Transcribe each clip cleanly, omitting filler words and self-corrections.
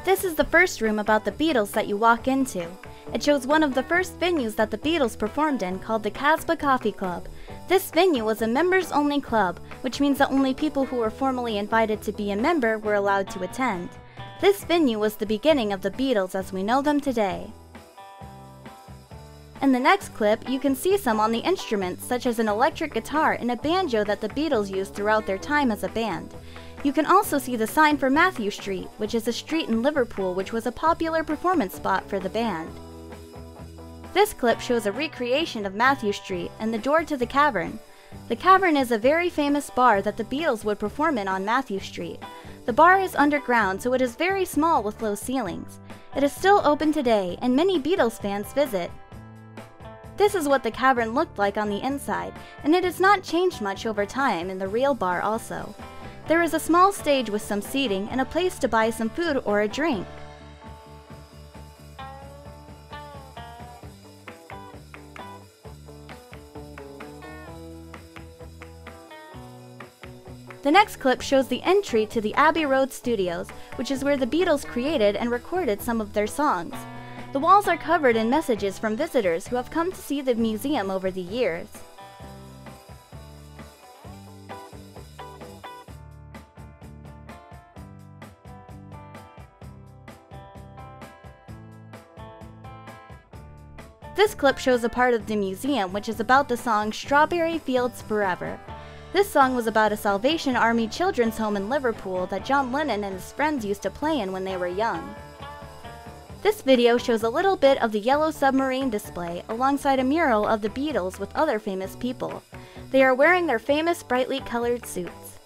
This is the first room about the Beatles that you walk into. It shows one of the first venues that the Beatles performed in, called the Casbah Coffee Club. This venue was a members-only club, which means that only people who were formally invited to be a member were allowed to attend. This venue was the beginning of the Beatles as we know them today. In the next clip, you can see some on the instruments, such as an electric guitar and a banjo that the Beatles used throughout their time as a band. You can also see the sign for Matthew Street, which is a street in Liverpool which was a popular performance spot for the band. This clip shows a recreation of Matthew Street and the door to the Cavern. The Cavern is a very famous bar that the Beatles would perform in on Matthew Street. The bar is underground, so it is very small with low ceilings. It is still open today, and many Beatles fans visit. This is what the Cavern looked like on the inside, and it has not changed much over time in the real bar also. There is a small stage with some seating and a place to buy some food or a drink. The next clip shows the entry to the Abbey Road Studios, which is where the Beatles created and recorded some of their songs. The walls are covered in messages from visitors who have come to see the museum over the years. This clip shows a part of the museum which is about the song Strawberry Fields Forever. This song was about a Salvation Army children's home in Liverpool that John Lennon and his friends used to play in when they were young. This video shows a little bit of the Yellow Submarine display alongside a mural of the Beatles with other famous people. They are wearing their famous brightly colored suits.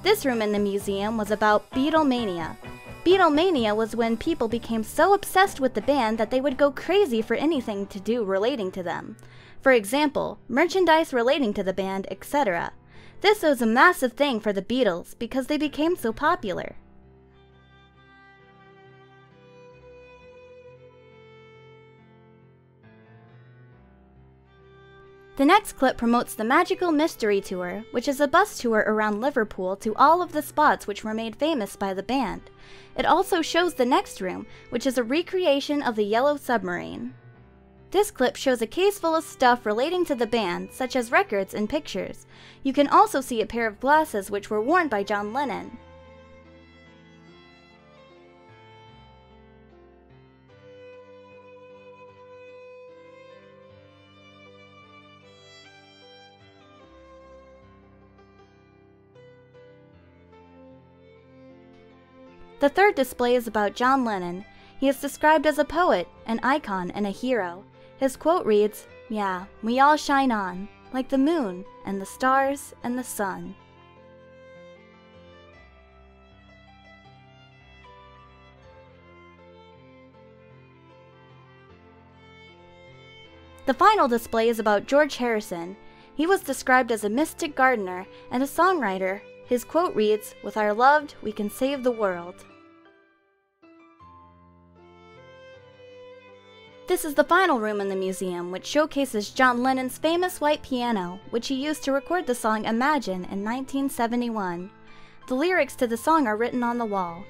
This room in the museum was about Beatlemania. Beatlemania was when people became so obsessed with the band that they would go crazy for anything to do relating to them. For example, merchandise relating to the band, etc. This was a massive thing for the Beatles because they became so popular. The next clip promotes the Magical Mystery Tour, which is a bus tour around Liverpool to all of the spots which were made famous by the band. It also shows the next room, which is a recreation of the Yellow Submarine. This clip shows a case full of stuff relating to the band, such as records and pictures. You can also see a pair of glasses which were worn by John Lennon. The third display is about John Lennon. He is described as a poet, an icon, and a hero. His quote reads, "Yeah, we all shine on, like the moon, and the stars, and the sun." The final display is about George Harrison. He was described as a mystic gardener and a songwriter. His quote reads, "With our loved, we can save the world." This is the final room in the museum, which showcases John Lennon's famous white piano, which he used to record the song Imagine in 1971. The lyrics to the song are written on the wall.